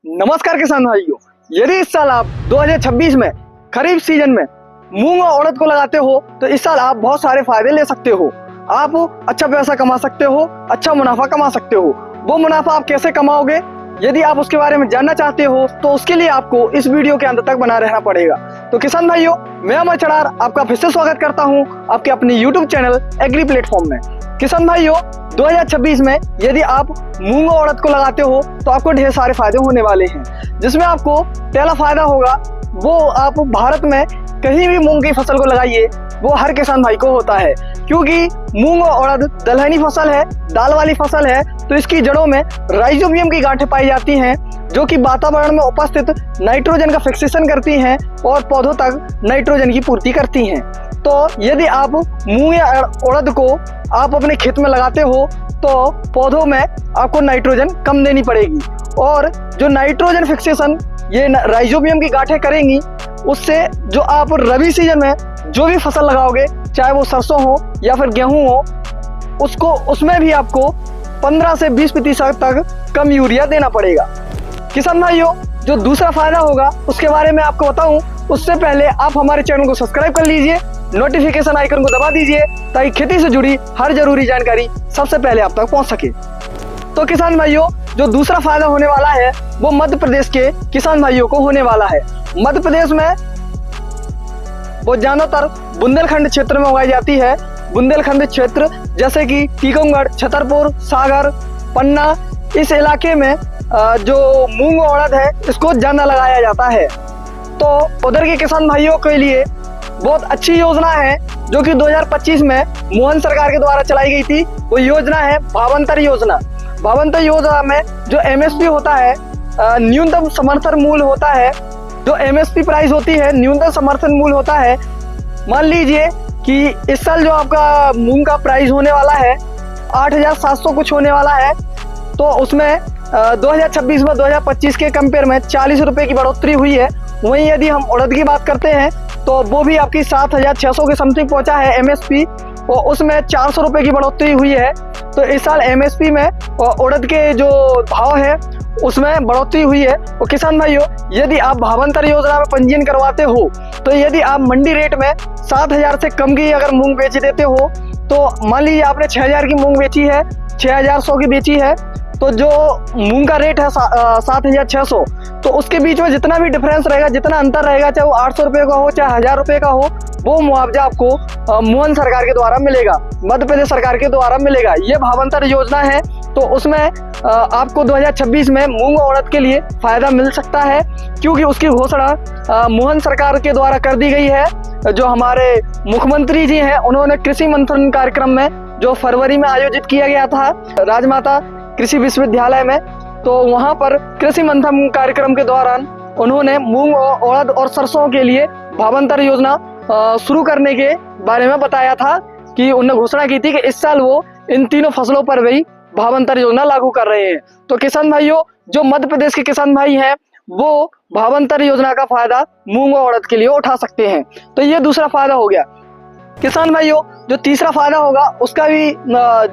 नमस्कार किसान भाइयों, यदि इस साल आप 2026 में खरीफ सीजन में मूंग और उड़द को लगाते हो तो इस साल आप बहुत सारे फायदे ले सकते हो। आप अच्छा पैसा कमा सकते हो, अच्छा मुनाफा कमा सकते हो। वो मुनाफा आप कैसे कमाओगे, यदि आप उसके बारे में जानना चाहते हो तो उसके लिए आपको इस वीडियो के अंत तक बना रहना पड़ेगा। तो किसान भाइयों, मैं अमर चड़ार आपका फिर से स्वागत करता हूं आपके अपने यूट्यूब चैनल एग्री प्लेटफॉर्म में। किसान भाइयों, 2026 में यदि आप मूंग और उड़द को लगाते हो तो आपको ढेर सारे फायदे होने वाले हैं। जिसमें आपको पहला फायदा होगा वो आप भारत में कहीं भी मूंग की फसल को लगाइए, वो हर किसान भाई को होता है, क्योंकि मूंग और उड़द दलहनी फसल है, दाल वाली फसल है। तो इसकी जड़ों में राइजोबियम की गांठें पाई जाती हैं जो कि वातावरण में उपस्थित नाइट्रोजन का फिक्सेशन करती हैं और पौधों तक नाइट्रोजन की पूर्ति करती हैं। तो यदि आप मूंग या उड़द को आप अपने खेत में लगाते हो तो पौधों में आपको नाइट्रोजन कम देनी पड़ेगी, और जो नाइट्रोजन फिक्सेशन ये राइजोबियम की गांठें करेंगी, उससे जो आप रबी सीजन में जो भी फसल लगाओगे, चाहे वो सरसों हो या फिर गेहूं हो, उसमें भी आपको 15 से 20% तक कम यूरिया देना पड़ेगा। किसान भाइयों, जो दूसरा फायदा होगा उसके बारे में आपको बताऊं उससे पहले आप हमारे चैनल को सब्सक्राइब कर लीजिए, नोटिफिकेशन आइकन को दबा दीजिए ताकि खेती से जुड़ी हर जरूरी जानकारी सबसे पहले आप तक पहुंच सके। तो किसान भाइयों, जो दूसरा फायदा होने वाला है वो मध्य प्रदेश के किसान भाइयों को होने वाला है। मध्य प्रदेश में वो ज्यादातर बुंदेलखंड क्षेत्र में उगाई जाती है। बुंदेलखंड क्षेत्र जैसे कि टीकमगढ़, छतरपुर, सागर, पन्ना, इस इलाके में जो मूंग और उड़द है इसको ज्यादा लगाया जाता है। तो उधर के किसान भाइयों के लिए बहुत अच्छी योजना है जो कि 2025 में मोहन सरकार के द्वारा चलाई गई थी। वो योजना है भावांतर योजना। भावांतर योजना में जो एमएसपी होता है, न्यूनतम समर्थन मूल्य होता है, जो एमएसपी प्राइस होती है, न्यूनतम समर्थन मूल्य होता है। मान लीजिए कि इस साल जो आपका मूंग का प्राइस होने वाला है 8,700 कुछ होने वाला है, तो उसमें 2026 में 2025 के कंपेयर में 40 रुपए की बढ़ोतरी हुई है। वहीं यदि हम उड़द की बात करते हैं तो वो भी आपकी 7,600 के समथिंग पहुंचा है एमएसपी, और उसमें 400 रुपए की बढ़ोतरी हुई है। तो इस साल एमएसपी में उड़द के जो भाव है उसमें बढ़ोतरी हुई है। और किसान भाइयों, यदि आप भावांतर योजना में पंजीयन करवाते हो तो यदि आप मंडी रेट में 7,000 से कम की अगर मूंग बेच देते हो, तो मान लीजिए आपने 6,000 की मूंग बेची है, 6,100 की बेची है, तो जो मूंग का रेट है 7,600, तो उसके बीच में जितना भी डिफरेंस रहेगा, जितना अंतर रहेगा, चाहे वो 800 रुपये का हो चाहे 1,000 रुपये का हो, वो मुआवजा आपको मोहन सरकार के द्वारा मिलेगा, मध्य प्रदेश सरकार के द्वारा मिलेगा। ये भावांतर योजना है, तो उसमें आपको 2026 में मूंग और उड़द के लिए फायदा मिल सकता है, क्योंकि उसकी घोषणा मोहन सरकार के द्वारा कर दी गई है। जो हमारे मुख्यमंत्री जी हैं उन्होंने कृषि मंथन कार्यक्रम में जो फरवरी में आयोजित किया गया था राजमाता कृषि विश्वविद्यालय में, तो वहां पर कृषि मंथन कार्यक्रम के दौरान उन्होंने मूंग और उड़द और सरसों के लिए भावांतर योजना शुरू करने के बारे में बताया था कि उन्होंने घोषणा की थी कि इस साल वो इन तीनों फसलों पर भी भावांतर योजना लागू कर रहे हैं। तो किसान भाइयों, जो मध्य प्रदेश के किसान भाई हैं वो भावांतर योजना का फायदा मूंग और उड़द के लिए उठा सकते हैं। तो ये दूसरा फायदा हो गया। किसान भाइयों, जो तीसरा फायदा होगा उसका भी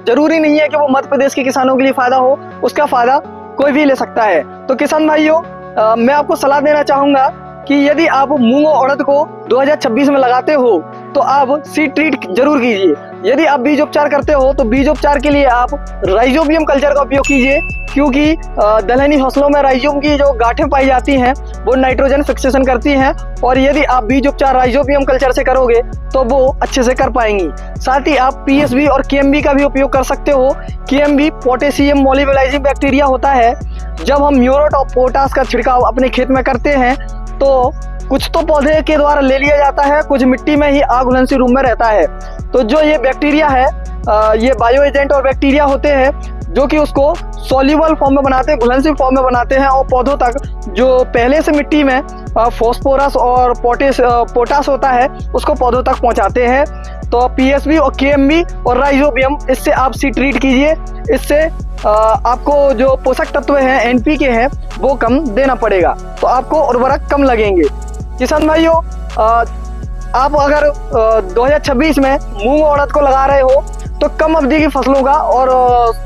जरूरी नहीं है कि वो मध्य प्रदेश के किसानों के लिए फायदा हो, उसका फायदा कोई भी ले सकता है। तो किसान भाइयों, मैं आपको सलाह देना चाहूंगा कि यदि आप मूंग और उड़द को 2026 में लगाते हो तो आप सीड ट्रीट जरूर कीजिए। यदि आप बीज उपचार करते हो तो बीज उपचार के लिए आप राइजोबियम कल्चर का उपयोग कीजिए, क्योंकि दलहनी फसलों में राइजोबियम की जो गांठें पाई जाती हैं वो नाइट्रोजन फिक्सेशन करती हैं, और यदि आप बीज उपचार राइजोबियम कल्चर से करोगे तो वो अच्छे से कर पाएंगी। साथ ही आप पीएसबी और केएमबी का भी उपयोग कर सकते हो। केएमबी पोटेशियम मोलिबलाइजिंग बैक्टीरिया होता है। जब हम म्यूरेट ऑफ पोटाश का छिड़काव अपने खेत में करते हैं तो कुछ तो पौधे के द्वारा ले लिया जाता है, कुछ मिट्टी में ही घुलनशील रूप में रहता है। तो जो ये बैक्टीरिया है, ये बायो एजेंट और बैक्टीरिया होते हैं जो कि उसको सॉल्युबल फॉर्म में बनाते हैं, घुलनशील फॉर्म में बनाते हैं, और पौधों तक जो पहले से मिट्टी में फॉस्फोरस और पोटाश होता है उसको पौधों तक पहुंचाते हैं। तो पीएसबी और केएमबी और राइजोबियम, इससे आप सीड ट्रीट कीजिए। इससे आपको जो पोषक तत्व हैं, एनपीके हैं, वो कम देना पड़ेगा, तो आपको उर्वरक कम लगेंगे। किसान भाइयों, आप अगर 2026 में मूंग और उड़द को लगा रहे हो तो कम अवधि की फसलों का और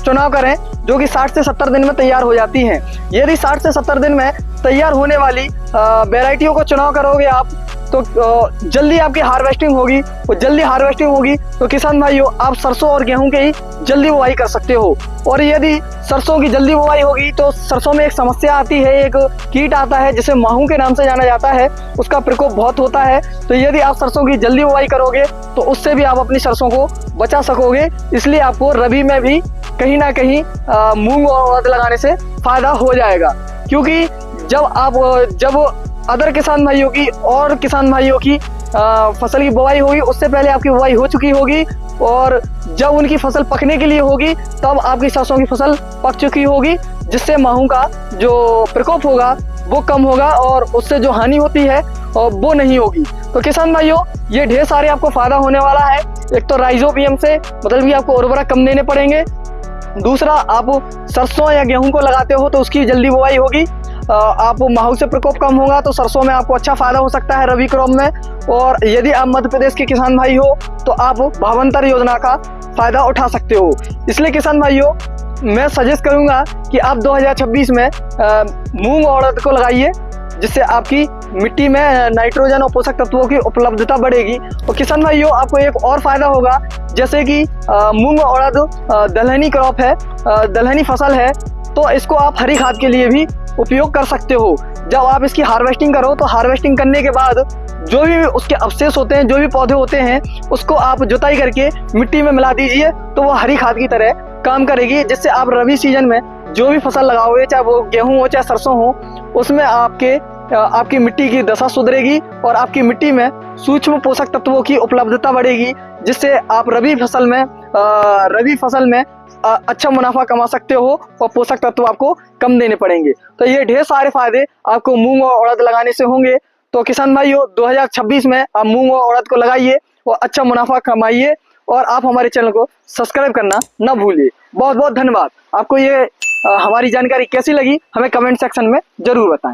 चुनाव करें जो कि 60 से 70 दिन में तैयार हो जाती हैं। यदि 60 से 70 दिन में तैयार होने वाली वैरायटियों को चुनाव करोगे आप तो जल्दी आपकी हार्वेस्टिंग होगी, और जल्दी हार्वेस्टिंग होगी तो किसान भाइयों आप सरसों और गेहूं के ही जल्दी बुवाई कर सकते हो। और यदि सरसों की जल्दी बुवाई होगी तो सरसों में एक समस्या आती है, एक कीट आता है जिसे माहू के नाम से जाना जाता है, उसका प्रकोप बहुत होता है। तो यदि आप सरसों की जल्दी बुवाई करोगे तो उससे भी आप अपनी सरसों को बचा सकोगे। इसलिए आपको रबी में भी कहीं ना कहीं मूंग और उड़द लगाने से फायदा हो जाएगा, क्योंकि जब अदर किसान भाइयों की और किसान भाइयों की फसल की बुवाई होगी उससे पहले आपकी बुवाई हो चुकी होगी, और जब उनकी फसल पकने के लिए होगी तब आपकी सरसों की फसल पक चुकी होगी, जिससे माहू का जो प्रकोप होगा वो कम होगा और उससे जो हानि होती है वो नहीं होगी। तो किसान भाइयों ये ढेर सारे आपको फायदा होने वाला है। एक तो राइजोबियम से मतलब कि आपको उर्वरक कम देने पड़ेंगे, दूसरा आप सरसों या गेहूं को लगाते हो तो उसकी जल्दी बुवाई होगी, आप माहू से प्रकोप कम होगा तो सरसों में आपको अच्छा फायदा हो सकता है रबी क्रॉप में। और यदि आप मध्य प्रदेश के किसान भाई हो तो आप भावांतर योजना का फायदा उठा सकते हो। इसलिए किसान भाइयों मैं सजेस्ट करूंगा कि आप 2026 में मूंग और उड़द को लगाइए, जिससे आपकी मिट्टी में नाइट्रोजन और पोषक तत्वों की उपलब्धता बढ़ेगी। और किसान भाइयों आपको एक और फायदा होगा, जैसे कि मूंग और उड़द दलहनी क्रॉप है, दलहनी फसल है, तो इसको आप हरी खाद के लिए भी उपयोग कर सकते हो। जब आप इसकी हार्वेस्टिंग करो तो हार्वेस्टिंग करने के बाद जो भी उसके अवशेष होते हैं, जो भी पौधे होते हैं, उसको आप जुताई करके मिट्टी में मिला दीजिए तो वो हरी खाद की तरह काम करेगी, जिससे आप रबी सीजन में जो भी फसल लगाओगे, चाहे वो गेहूं हो चाहे सरसों हो, उसमें आपकी मिट्टी की दशा सुधरेगी और आपकी मिट्टी में सूक्ष्म पोषक तत्वों की उपलब्धता बढ़ेगी, जिससे आप रबी फसल में अच्छा मुनाफा कमा सकते हो और पोषक तत्व आपको कम देने पड़ेंगे। तो ये ढेर सारे फायदे आपको मूंग और उड़द लगाने से होंगे। तो किसान भाइयों 2026 में आप मूंग और उड़द को लगाइए और अच्छा मुनाफा कमाइए, और आप हमारे चैनल को सब्सक्राइब करना न भूलिए। बहुत बहुत धन्यवाद। आपको ये हमारी जानकारी कैसी लगी हमें कमेंट सेक्शन में जरूर बताएं।